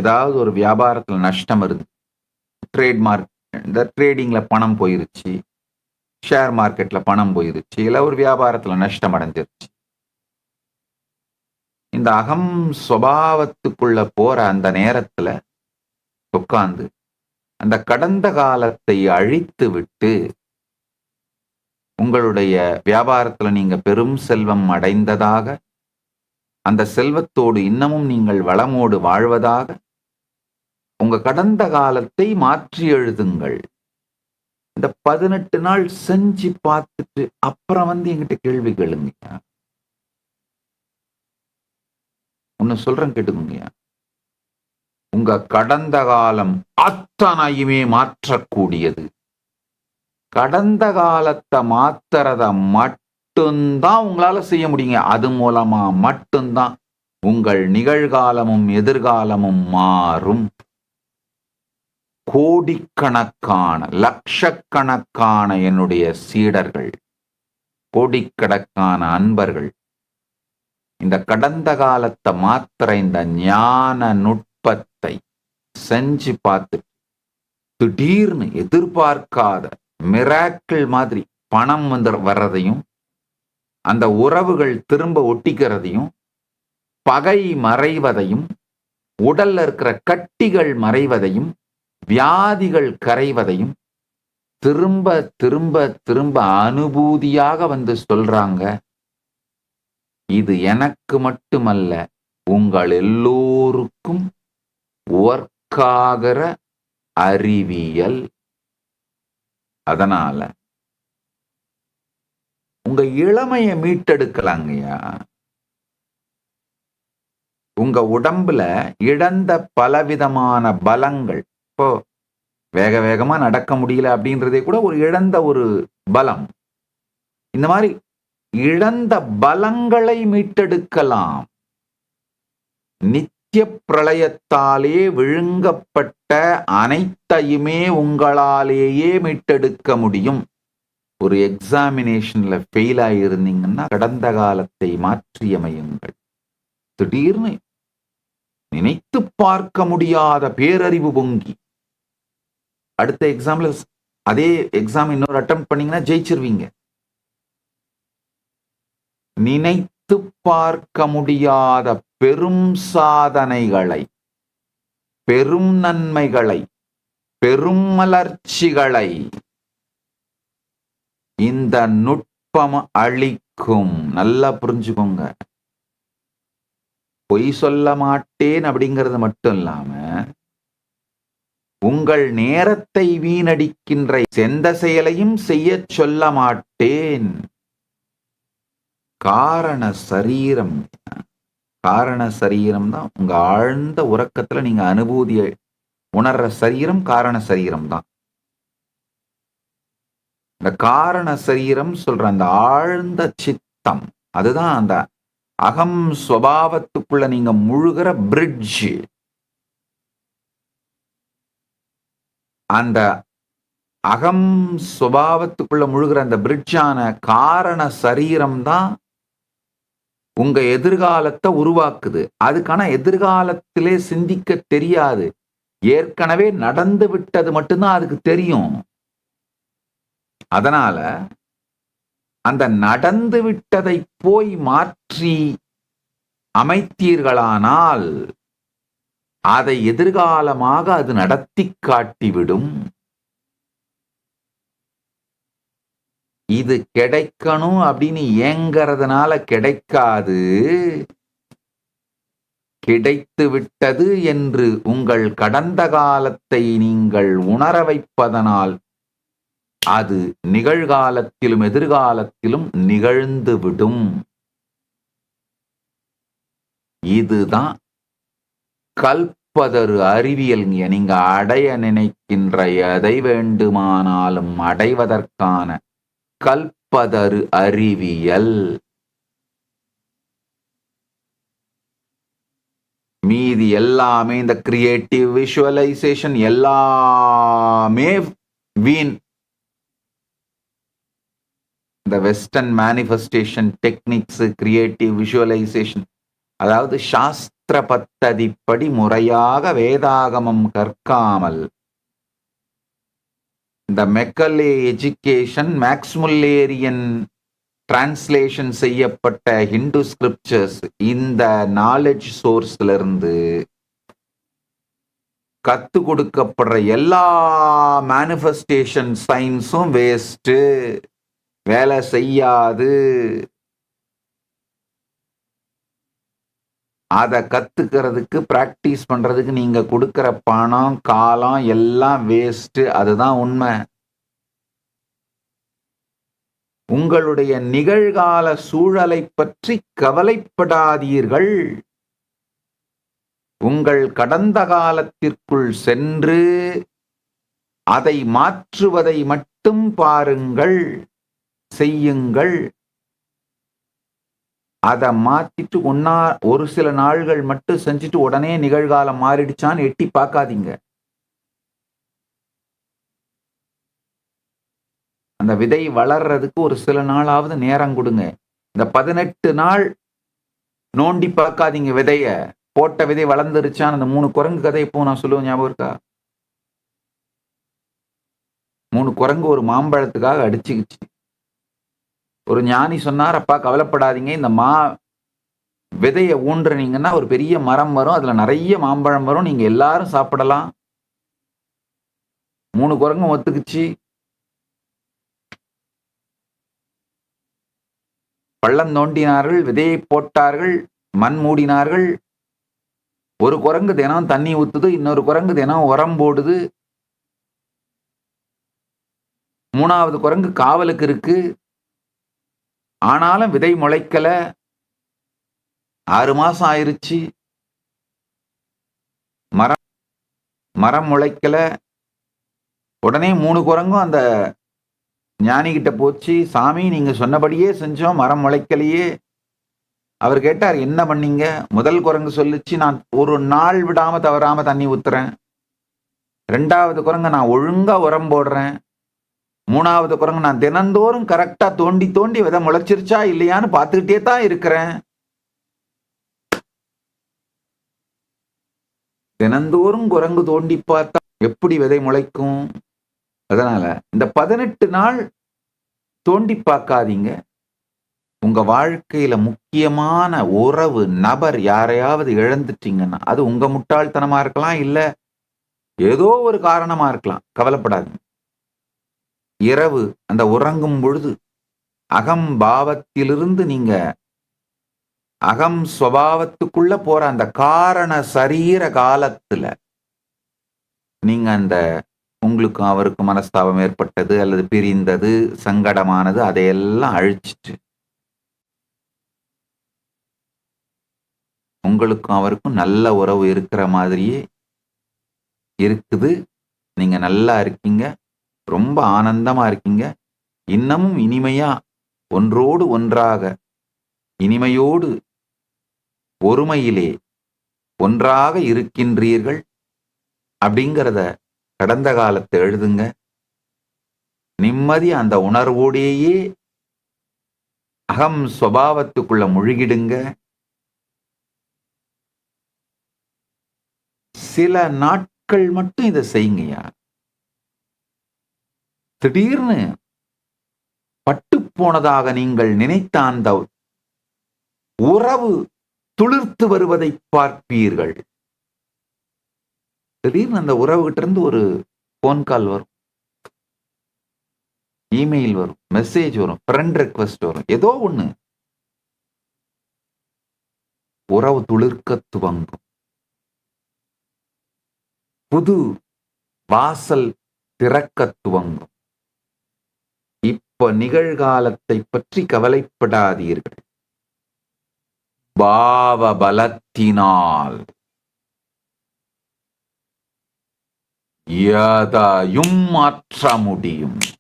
ஏதாவது ஒரு வியாபாரத்துல நஷ்டம் வருது. ட்ரேட்மார்க் இந்த ட்ரேடிங்ல பணம் போயிருச்சு. ஷேர் மார்க்கெட்ல பணம் போயிருச்சு. இல்ல ஒரு வியாபாரத்துல நஷ்டம் அடைஞ்சிருச்சு. இந்த அகம் சுபாவத்துக்குள்ள போற அந்த நேரத்துல உட்கார்ந்து அந்த கடந்த காலத்தை அழித்து விட்டு உங்களுடைய வியாபாரத்துல நீங்க பெரும் செல்வம் அடைந்ததாக, அந்த செல்வத்தோடு இன்னமும் நீங்கள் வளமோடு வாழ்வதாக, உங்க கடந்த காலத்தை மாற்றி எழுதுங்கள். இந்த 18 நாள் செஞ்சு பார்த்துட்டு அப்புறம் என்கிட்ட கேள்வி கேளுங்கய்யா. ஒன்னு சொல்றேன் கேட்டுக்கோங்கய்யா. உங்க கடந்த காலம் அத்தனையுமே மாற்றக்கூடியது. கடந்த காலத்தை மாத்துறத மட்டும்தான் உங்களால செய்ய முடியுங்க. அது மூலமா மட்டும்தான் உங்கள் நிகழ்காலமும் எதிர்காலமும் மாறும். கோடிக்கணக்கான லட்சக்கணக்கான என்னுடைய சீடர்கள், கோடிக்கணக்கான அன்பர்கள் இந்த கடந்த காலத்தை மாத்திர இந்த ஞான நுட்பத்தை செஞ்சு பார்த்துட்டு திடீர்னு எதிர்பார்க்காத மிராக்கிள் மாதிரி பணம் வர்றதையும், அந்த உறவுகள் திரும்ப ஒட்டிக்கிறதையும், பகை மறைவதையும், உடல்ல இருக்கிற கட்டிகள் மறைவதையும், வியாதிகள் கரைவதையும் திரும்ப திரும்ப திரும்ப அனுபூதியாக சொல்றாங்க. இது எனக்கு மட்டுமல்ல, உங்கள் எல்லோருக்கும் ஒர்க் ஆகிற அறிவியல். அதனால உங்க இளமைய மீட்டெடுக்கலாங்கய்யா. உங்க உடம்புல இழந்த பலவிதமான பலங்கள், இப்போ வேக வேகமா நடக்க முடியல அப்படின்றதே கூட ஒரு இழந்த ஒரு பலம். இந்த மாதிரி இழந்த பலங்களை மீட்டெடுக்கலாம். நித்திய பிரளயத்தாலே விழுங்கப்பட்ட அனைத்தையுமே உங்களாலேயே மீட்டெடுக்க முடியும். ஒரு எக்ஸாமினேஷன்ல ஃபெயில் ஆகியிருந்தீங்கன்னா கடந்த காலத்தை மாற்றியமையுங்கள். திடீர்னு நினைத்து பார்க்க முடியாத பேரறிவு பொங்கி அடுத்த எக்ஸாம்ல அதே எக்ஸாம் இன்னொரு அட்டெம்ப்ட் பண்ணீங்கன்னா ஜெயிச்சிருவீங்க. நினைத்து பார்க்க முடியாத பெரும் சாதனைகளை, பெரும் நன்மைகளை, பெரும் மலர்ச்சிகளை இந்த நுட்பம் அளிக்கும். நல்லா புரிஞ்சுக்கோங்க. பொய் சொல்ல மாட்டேன் அப்படிங்கிறது மட்டும் இல்லாம, உங்கள் நேரத்தை வீணடிக்கின்ற எந்த செயலையும் செய்ய சொல்ல மாட்டேன். காரண சரீரம், காரண சரீரம் தான் உங்க ஆழ்ந்த உறக்கத்துல நீங்க அனுபூதியை உணர்ற சரீரம் காரண சரீரம் தான். இந்த காரண சரீரம் சொல்ற அந்த ஆழ்ந்த சித்தம், அதுதான் அந்த அகம் சுபாவத்துக்குள்ள நீங்க முழுகிற பிரிட்ஜ். அந்த அகம் சுபாவத்துக்குள்ள முழுகிற அந்த பிரிட்ஜான காரண சரீரம் தான் உங்க எதிர்காலத்தை உருவாக்குது. அதுக்கான எதிர்காலத்திலே சிந்திக்க தெரியாது. ஏற்கனவே நடந்து விட்டது மட்டும்தான் அதுக்கு தெரியும். அதனால அந்த நடந்து விட்டதை போய் மாற்றி அமைத்தீர்களானால் அதை எதிர்காலமாக அது நடத்தி காட்டிவிடும். இது கிடைக்கணும் அப்படின்னு ஏங்கறதுனால கிடைக்காது. கிடைத்து விட்டது என்று உங்கள் கடந்த காலத்தை நீங்கள் உணர வைப்பதனால் அது நிகழ்காலத்திலும் எதிர்காலத்திலும் நிகழ்ந்துவிடும். இதுதான் கல்பதரு அறிவியல். நீங்க அடைய நினைக்கின்ற எதை வேண்டுமானாலும் அடைவதற்கான கல்பதரு அறிவியல். மீதி எல்லாமே இந்த கிரியேட்டிவ் விஷுவலைசேஷன் எல்லாமே வீண். இந்த western manifestation techniques, creative visualisation, அதாவது சாஸ்திர பத்ததிப்படி முறையாக வேதாகமம் கற்காமல் இந்த மெக்கலே எஜுகேஷன் மேக்ஸ்முல்லேரியன் டிரான்ஸ்லேஷன் செய்யப்பட்ட ஹிந்து ஸ்கிரிப்சர்ஸ் இந்த நாலேஜ் சோர்ஸ்ல இருந்து கத்து கொடுக்கப்படுற எல்லா மேனிஃபெஸ்டேஷன் சயின்ஸும் வேஸ்ட், வேலை செய்யாது. அதை கத்துக்கிறதுக்கு பிராக்டிஸ் பண்றதுக்கு நீங்க கொடுக்கிற பணம் காலம் எல்லாம் வேஸ்ட். அதுதான் உண்மை. உங்களுடைய நிகழ்கால சூழலை பற்றி கவலைப்படாதீர்கள். உங்கள் கடந்த காலத்திற்குள் சென்று அதை மாற்றுவதை மட்டும் பாருங்கள், செய்யுங்கள். அதை மாத்திட்டு ஒரு சில நாள்கள் மட்டும் செஞ்சுட்டு உடனே நிகழ்காலம் மாறிடுச்சான்னு எட்டி பார்க்காதீங்க. அந்த விதை வளர்றதுக்கு ஒரு சில நாளாவது நேரம் கொடுங்க. இந்த 18 நாள் நோண்டி பார்க்காதீங்க. விதைய போட்ட விதை வளர்ந்துருச்சான்னு அந்த 3 குரங்கு கதை இப்போ நான் சொல்லுவேன், ஞாபகம் இருக்கா? 3 குரங்கு ஒரு மாம்பழத்துக்காக அடிச்சுக்கிச்சு. ஒரு ஞானி சொன்னார், அப்பா கவலைப்படாதீங்க, இந்த விதைய ஊன்றுனீங்கன்னா ஒரு பெரிய மரம் வரும், அதுல நிறைய மாம்பழம் வரும், நீங்க எல்லாரும் சாப்பிடலாம். 3 குரங்கும் ஒத்துக்குச்சு. பள்ளம் தோண்டினார்கள், விதையை போட்டார்கள், மண் மூடினார்கள். ஒரு குரங்கு தினம் தண்ணி ஊத்துது, இன்னொரு குரங்கு தினம் உரம் போடுது, 3வது குரங்கு காவலுக்கு இருக்கு. ஆனாலும் விதை முளைக்கல. 6 மாசம் ஆயிருச்சு, மரம் முளைக்கல. உடனே 3 குரங்கும் அந்த ஞானி கிட்ட போச்சு, சாமி நீங்க சொன்னபடியே செஞ்சோம், மரம் முளைக்கலையே. அவர் கேட்டார், என்ன பண்ணீங்க? முதல் குரங்கு சொல்லுச்சு, நான் ஒரு நாள் விடாம தவறாம தண்ணி ஊத்துறேன். 2வது குரங்கு, நான் ஒழுங்கா உரம் போடுறேன். 3வது குரங்கு, நான் தினந்தோறும் கரெக்டா தோண்டி தோண்டி விதை முளைச்சிருச்சா இல்லையான்னு பார்த்துக்கிட்டே தான் இருக்கிறேன். தினந்தோறும் குரங்கு தோண்டி பார்த்தா எப்படி விதை முளைக்கும்? அதனால இந்த 18 நாள் தோண்டி பார்க்காதீங்க. உங்க வாழ்க்கையில முக்கியமான உறவு நபர் யாரையாவது இழந்துட்டீங்கன்னா அது உங்க முட்டாள்தனமா இருக்கலாம், இல்ல ஏதோ ஒரு காரணமா இருக்கலாம். கவலைப்படாதீங்க. இரவு அந்த உறங்கும் பொழுது அகம் பாவத்திலிருந்து நீங்க அகம் ஸ்வபாவத்துக்குள்ள போற அந்த காரண சரீர காலத்துல நீங்க அந்த உங்களுக்கு அவருக்கு மனஸ்தாபம் ஏற்பட்டது அல்லது பிரிந்தது சங்கடமானது அதையெல்லாம் அழிச்சிட்டு உங்களுக்கும் அவருக்கும் நல்ல உறவு இருக்கிற மாதிரியே இருக்குது. நீங்க நல்லா இருக்கீங்க, ரொம்ப ஆனந்தமா இருக்கீங்க. இன்னமும் இனிமையா ஒன்றோடு ஒன்றாக இனிமையோடு ஒருமையிலே ஒன்றாக இருக்கின்றீர்கள் அப்படிங்கிறத கடந்த காலத்தை எழுதுங்க. நிம்மதி அந்த உணர்வோடையே அகம் சுபாவத்துக்குள்ள முழுகிடுங்க. சில நாட்கள் மட்டும் இதை செய்யுங்கயா. திடீர்னு பட்டு போனதாக நீங்கள் நினைத்த அந்த உறவு துளிர்த்து வருவதை பார்ப்பீர்கள். திடீர்னு அந்த உறவுகிட்ட இருந்து ஒரு போன் கால் வரும், இமெயில் வரும், மெசேஜ் வரும், ஃப்ரெண்ட் ரெக்வெஸ்ட் வரும், ஏதோ ஒண்ணு. உறவு துளிர்க்க துவங்கும். புது வாசல் திறக்க துவங்கும். இப்ப நிகழ்காலத்தை பற்றி கவலைப்படாதீர்கள். பாவ பலத்தினால் எதையும் மாற்ற முடியும்.